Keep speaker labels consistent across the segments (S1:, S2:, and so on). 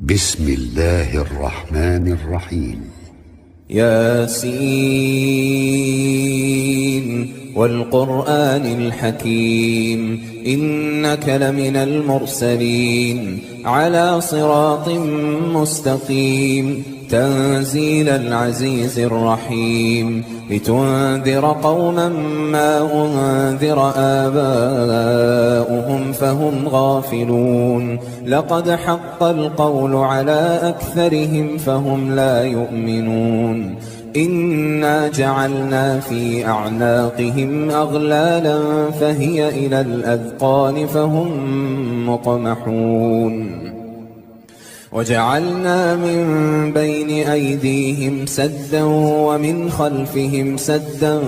S1: بسم الله الرحمن الرحيم.
S2: ياسين والقرآن الحكيم إنك لمن المرسلين على صراط مستقيم تنزيل العزيز الرحيم لتنذر قوما ما أنذر آباؤهم فهم غافلون لقد حق القول على أكثرهم فهم لا يؤمنون إنا جعلنا في أعناقهم أغلالا فهي إلى الأذقان فهم مقمحون وجعلنا من بين أيديهم سدا ومن خلفهم سدا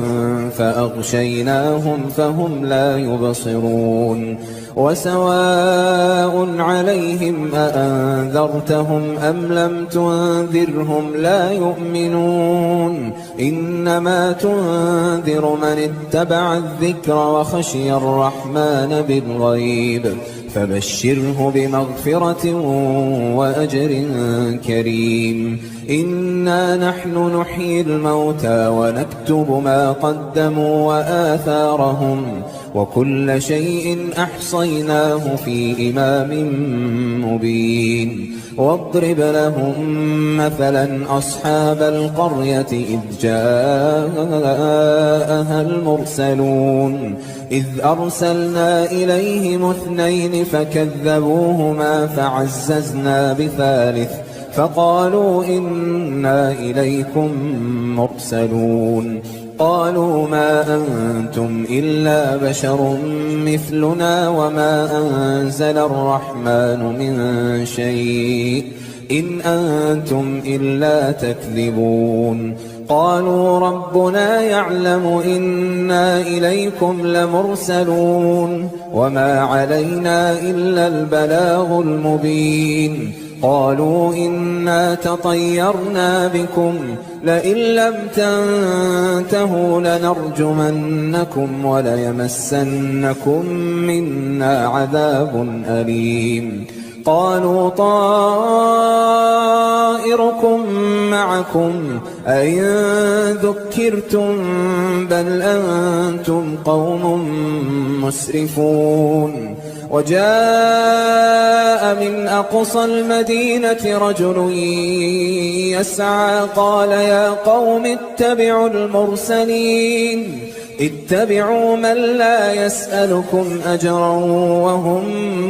S2: فأغشيناهم فهم لا يبصرون وسواء عليهم أأنذرتهم أم لم تنذرهم لا يؤمنون إنما تنذر من اتبع الذكر وخشي الرحمن بالغيب فبشره بمغفرة وأجر كريم إنا نحن نحيي الموتى ونكتب ما قدموا وآثارهم وكل شيء أحصيناه في إمام مبين واضرب لهم مثلا أصحاب القرية إذ جاءها المرسلون إذ أرسلنا إليهم اثنين فكذبوهما فعززنا بثالث فقالوا إنا إليكم مرسلون قالوا ما أنتم إلا بشر مثلنا وما أنزل الرحمن من شيء إن أنتم إلا تكذبون قالوا ربنا يعلم إنا إليكم لمرسلون وما علينا إلا البلاغ المبين قالوا إنا تطيرنا بكم لئن لم تنتهوا لنرجمنكم وليمسنكم منا عذاب أليم قالوا طائركم معكم أئن ذكرتم بل أنتم قوم مسرفون وجاء من أقصى المدينة رجل يسعى قال يا قوم اتبعوا المرسلين اتبعوا من لا يسألكم أجرا وهم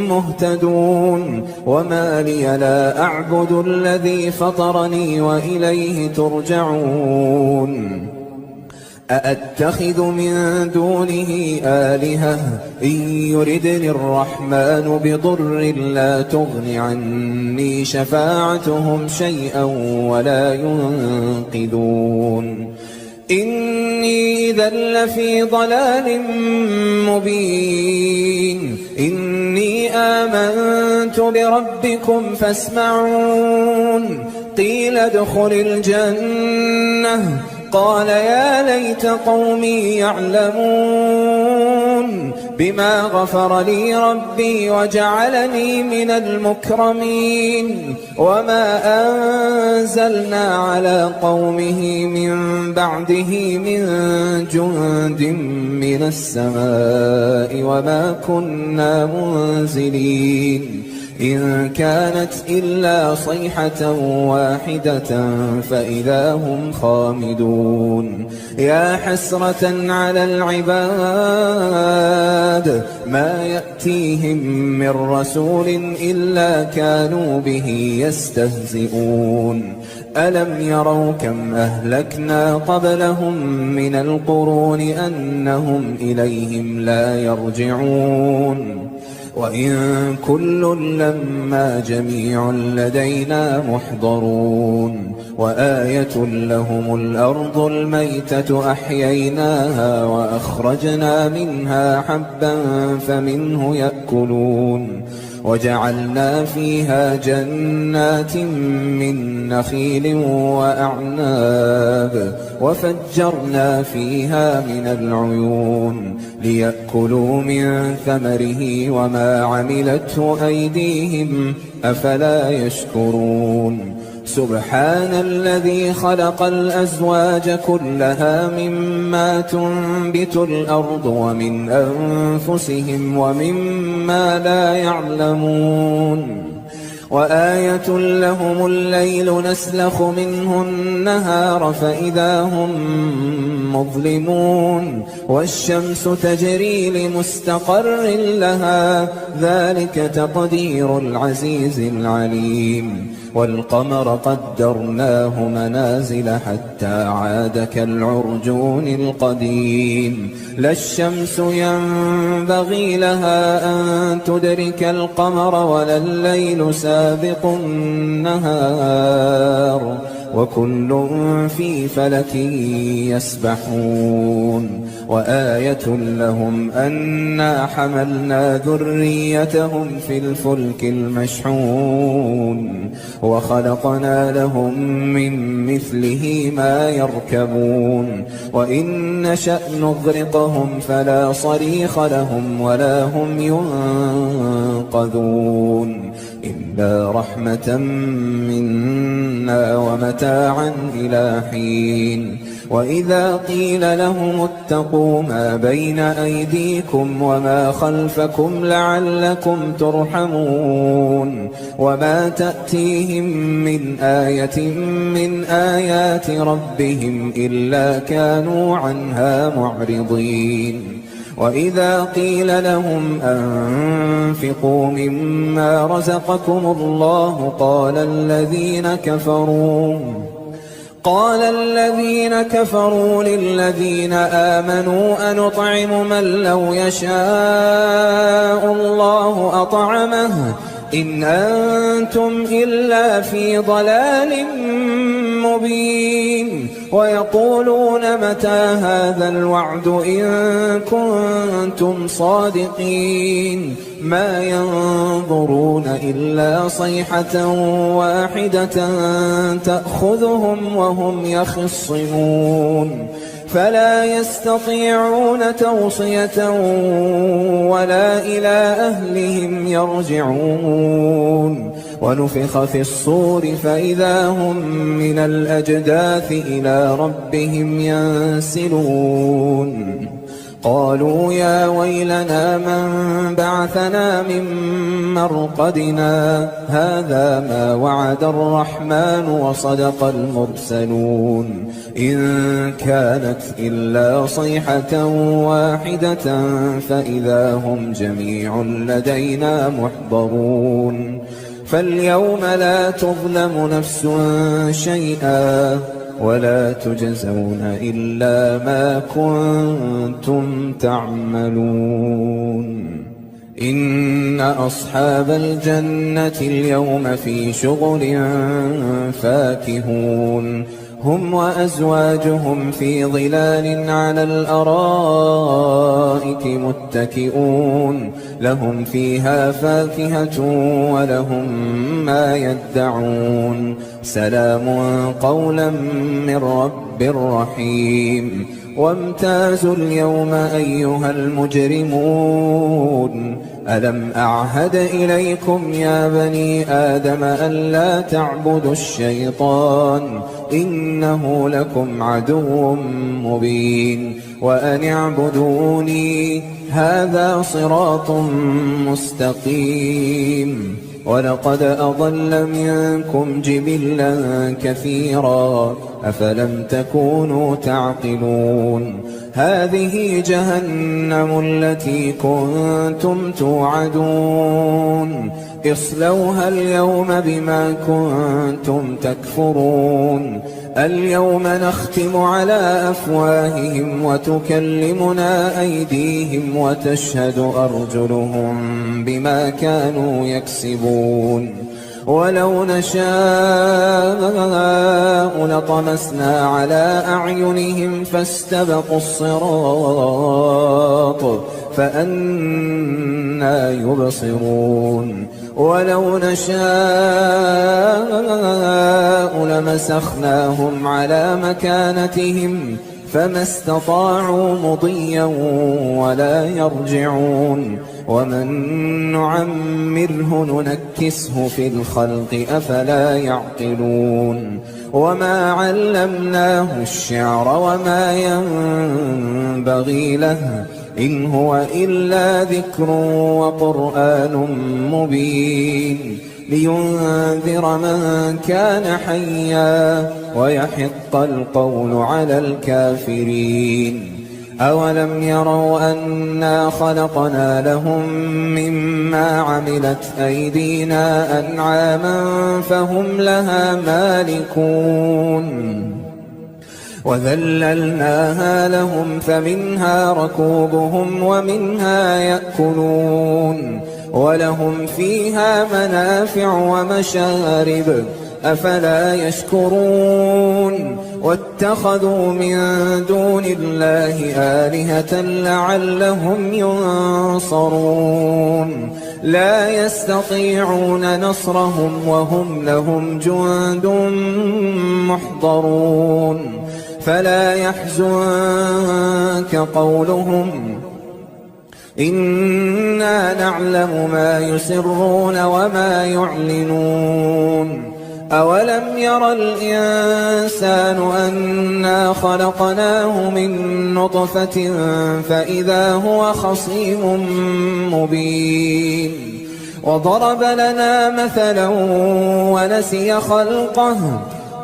S2: مهتدون وما لي لا أعبد الذي فطرني وإليه ترجعون أأتخذ من دونه آلهة إن يردني الرحمن بضر لا تغن عني شفاعتهم شيئا ولا ينقذون إني إذا لفي ضلال مبين إني آمنت بربكم فاسمعون قيل ادخل الجنة قال يا ليت قومي يعلمون بما غفر لي ربي وجعلني من المكرمين وما أنزلنا على قومه من بعده من جند من السماء وما كنا منزلين إن كانت إلا صيحة واحدة فإذا هم خامدون يا حسرة على العباد ما يأتيهم من رسول إلا كانوا به يستهزئون ألم يروا كم أهلكنا قبلهم من القرون أنهم إليهم لا يرجعون وإن كل لما جميع لدينا محضرون وآية لهم الأرض الميتة أحييناها وأخرجنا منها حبا فمنه يأكلون وجعلنا فيها جنات من نخيل وأعناب وفجرنا فيها من العيون ليأكلوا من ثمره وما عملته أيديهم أفلا يشكرون سبحان الذي خلق الأزواج كلها مما تنبت الأرض ومن أنفسهم ومما لا يعلمون وآية لهم الليل نسلخ منه النهار فإذا هم مظلمون والشمس تجري لمستقر لها ذلك تقدير العزيز العليم والقمر قدرناه منازل حتى عاد كالعرجون القديم لا الشمس ينبغي لها أن تدرك القمر ولا الليل سابق النهار وكل في فلك يسبحون وآية لهم أنا حملنا ذريتهم في الفلك المشحون وخلقنا لهم من مثله ما يركبون وإن نشأ نغرقهم فلا صريخ لهم ولا هم ينقذون إلا رحمة منا ومتاعا إلى حين وإذا قيل لهم اتقوا ما بين أيديكم وما خلفكم لعلكم ترحمون وما تأتيهم من آية من آيات ربهم إلا كانوا عنها معرضين وإذا قيل لهم أنفقوا مما رزقكم الله قال الذين كفروا للذين آمنوا أنطعم من لو يشاء الله أطعمه إن أنتم إلا في ضلال مبين ويقولون متى هذا الوعد إن كنتم صادقين ما ينظرون إلا صيحة واحدة تأخذهم وهم يخصمون فلا يستطيعون توصية ولا إلى أهلهم يرجعون ونفخ في الصور فإذا هم من الأجداث إلى ربهم ينسلون قالوا يا ويلنا من بعثنا من مرقدنا هذا ما وعد الرحمن وصدق المرسلون إن كانت إلا صيحة واحدة فإذا هم جميع لدينا محضرون فاليوم لا تظلم نفس شيئا ولا تجزون إلا ما كنتم تعملون إن أصحاب الجنة اليوم في شغل فاكهون هم وأزواجهم في ظلال على الأرائك متكئون لهم فيها فاكهة ولهم ما يدعون سلام قولا من رب رحيم وامتازوا اليوم أيها المجرمون ألم أعهد إليكم يا بني آدم ألا تعبدوا الشيطان إنه لكم عدو مبين وأن اعبدوني هذا صراط مستقيم ولقد أضل منكم جبلا كثيرا أفلم تكونوا تعقلون هذه جهنم التي كنتم توعدون اصلوها اليوم بما كنتم تكفرون اليوم نختم على أفواههم وتكلمنا أيديهم وتشهد أرجلهم بما كانوا يكسبون ولو نشاء لطمسنا على أعينهم فاستبقوا الصراط فأنى يبصرون ولو نشاء لمسخناهم على مكانتهم فما استطاعوا مضيا ولا يرجعون ومن نعمره ننكسه في الخلق أفلا يعقلون وما علمناه الشعر وما ينبغي له إن هو إلا ذكر وقرآن مبين لينذر من كان حيا ويحق القول على الكافرين أولم يروا أنا خلقنا لهم مما عملت أيدينا أنعاما فهم لها مالكون وذللناها لهم فمنها ركوبهم ومنها يأكلون ولهم فيها منافع ومشارب أفلا يشكرون واتخذوا من دون الله آلهة لعلهم ينصرون لا يستطيعون نصرهم وهم لهم جند محضرون فلا يحزنك قولهم إنا نعلم ما يسرون وما يعلنون أولم ير الإنسان أنا خلقناه من نطفة فإذا هو خصيم مبين وضرب لنا مثلا ونسي خلقه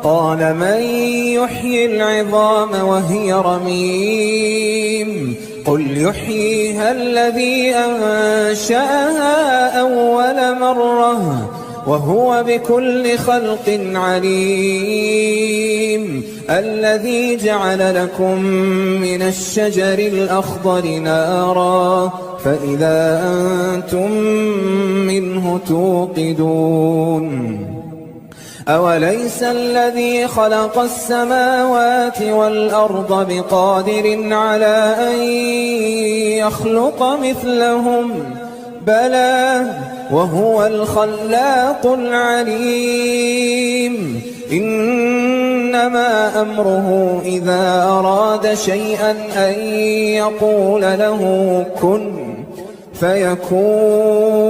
S2: قال من يحيي العظام وهي رميم قل يحييها الذي أنشأها أول مرة وهو بكل خلق عليم الذي جعل لكم من الشجر الأخضر نارا فإذا أنتم منه توقدون أوليس الذي خلق السماوات والأرض بقادر على أن يخلق مثلهم بلى وهو الخلاق العليم إنما أمره إذا أراد شيئا أن يقول له كن فيكون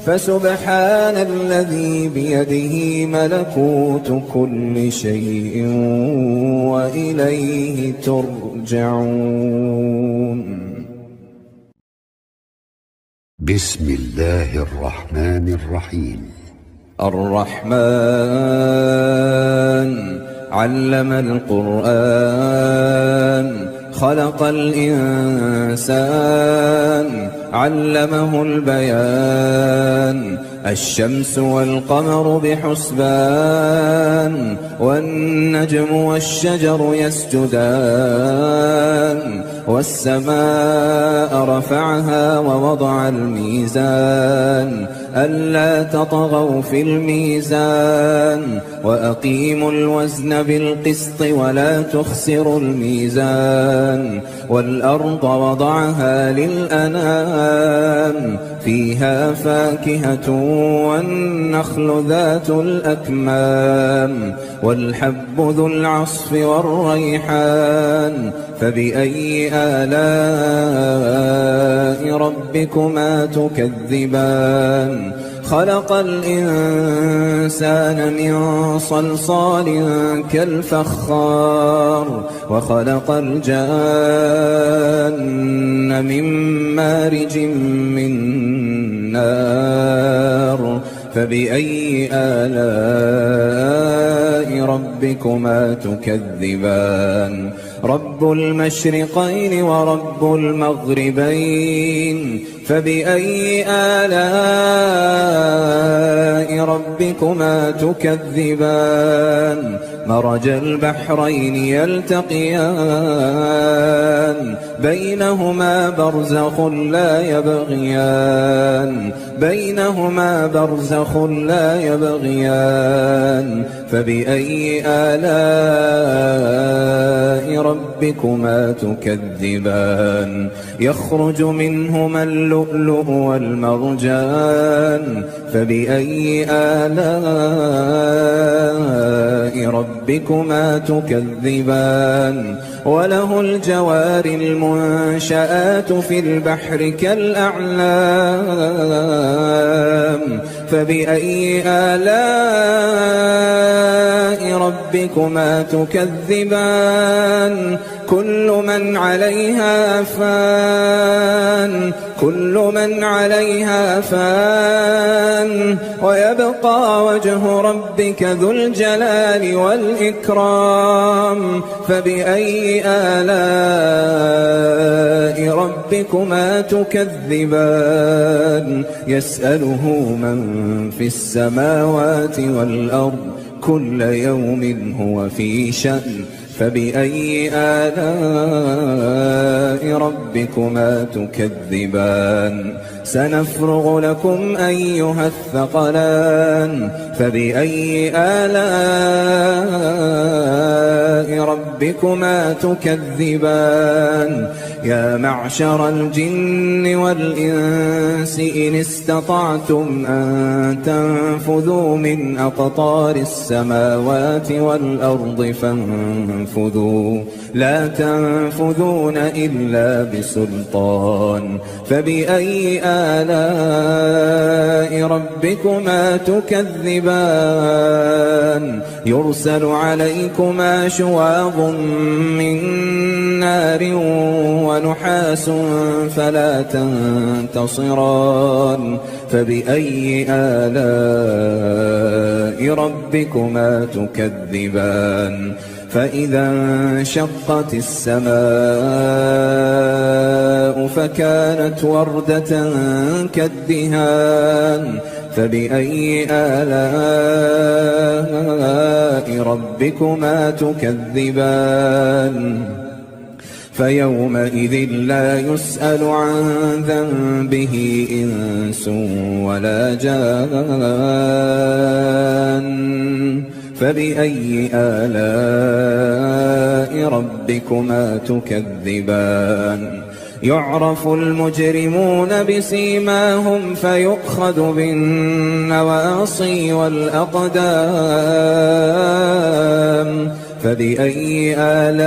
S2: فسبحان الذي بيده ملكوت كل شيء وإليه ترجعون.
S1: بسم الله الرحمن الرحيم.
S2: الرحمن علم القرآن خلق الإنسان علمه البيان الشمس والقمر بحسبان والنجم والشجر يسجدان والسماء رفعها ووضع الميزان ألا تطغوا في الميزان وأقيموا الوزن بالقسط ولا تخسروا الميزان والأرض وضعها للأنام فيها فاكهة والنخل ذات الأكمام والحب ذو العصف والريحان فبأي آلاء ربكما تكذبان خلق الإنسان من صلصال كالفخار وخلق الجان من مارج من نار فبأي آلاء ربكما تكذبان رب المشرقين ورب المغربين فبأي آلاء ربكما تكذبان مرج البحرين يلتقيان بينهما برزخ لا يبغيان فبأي آلاء ربكما تكذبان يخرج منهما اللؤلؤ والمرجان فبأي آلاء ربكما تكذبان وله الجوار المنشآت في البحر كالأعلام فبأي آلاء ربكما تكذبان كل من عليها فان ويبقى وجه ربك ذو الجلال والإكرام فبأي آلاء ربكما تكذبان يسأله من في السماوات والأرض كل يوم هو في شأن فبأي آلاء ربكما تكذبان سنفرغ لكم أيها الثقلان فبأي آلاء ربكما تكذبان يا معشر الجن والإنس إن استطعتم أن تنفذوا من أقطار السماوات والأرض فانفذوا لا تنفذون إلا بسلطان فبأي آلاء ربكما تكذبان يرسل عليكما شواظ من نار ونحاس فلا تنتصران فبأي آلاء ربكما تكذبان فإذا انشقت السماء فكانت وردة كالدهان فبأي آلاء ربكما تكذبان فيومئذ لا يسأل عن ذنبه إنس ولا جان فبأي آلاء ربكما تكذبان يعرف المجرمون بسيماهم فيؤخذ بالنواصي والأقدام فبأي آلاء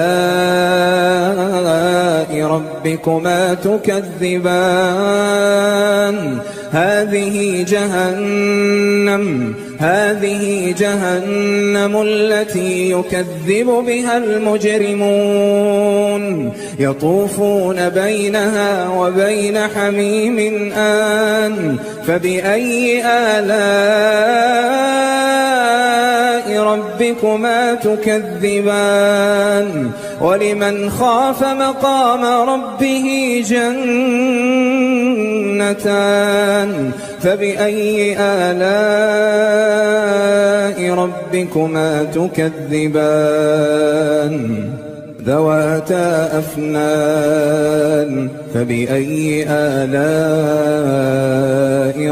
S2: ربكما تكذبان هذه جهنم التي يكذب بها المجرمون يطوفون بينها وبين حميم آن فبأي آلاء ربكما تكذبان ولمن خاف مقام ربه جنتان فبأي آلاء ربكما تكذبان ذواتا أفنان فبأي آلاء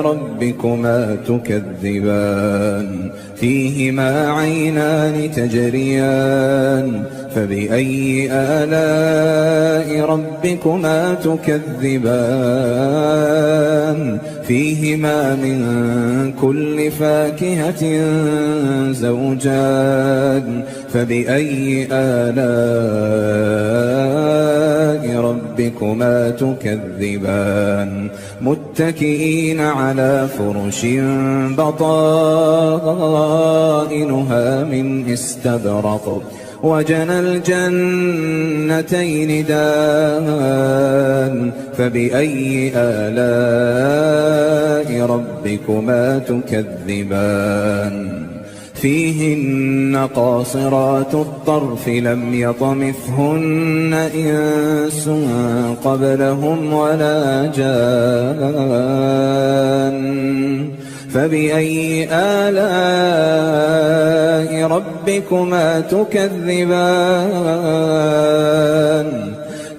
S2: ربكما تكذبان فيهما عينان تجريان فبأي آلاء ربكما تكذبان فيهما من كل فاكهة زوجان فبأي آلاء ربكما تكذبان متكئين على فرش بطائنها من استبرق وجنى الجنتين دان فبأي آلاء ربكما تكذبان فيهن قاصرات الطرف لم يطمثهن إنس قبلهم ولا جان فبأي آلاء ربكما تكذبان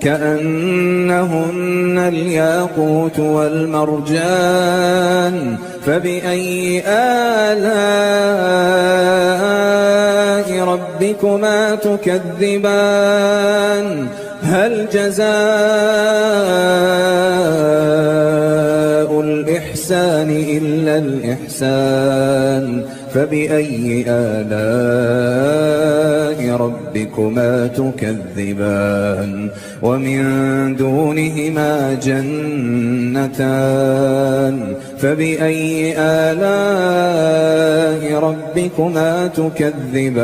S2: كأنهن الياقوت والمرجان فبأي آلاء ربكما تكذبان هل جزاء الإحسان إلا الإحسان فبأي آلاء ربكما تكذبان ومن دونهما جنتان فبأي آلاء ربكما تكذبان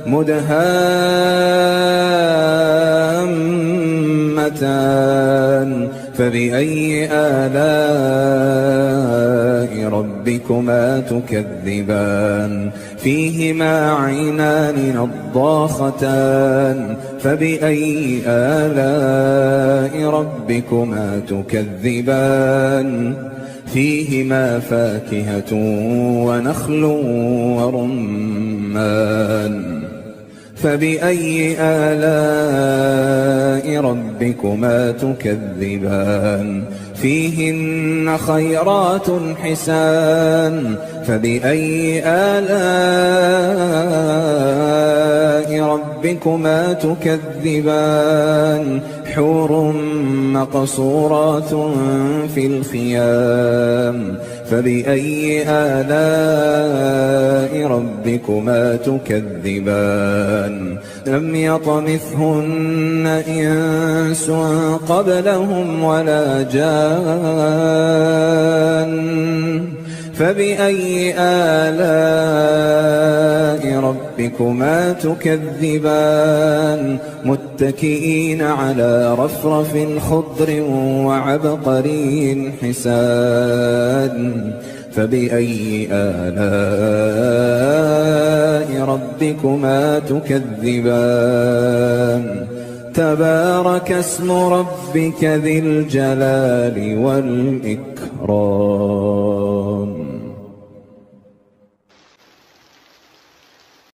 S2: مدهامتان فبأي آلاء ربكما تكذبان فيهما عينان نضاختان فبأي آلاء ربكما تكذبان فيهما فاكهة ونخل ورمان فبأي آلاء ربكما تكذبان فيهن خيرات حسان فبأي آلاء ربكما تكذبان حور مقصورات في الخيام فبأي آلاء ربكما تكذبان لم يطمثهن إنس قبلهم ولا جان فبأي آلاء ربكما تكذبان متكئين على رفرف خضر وعبقري حسان فبأي آلاء ربكما تكذبان تبارك اسم ربك ذي الجلال والإكرام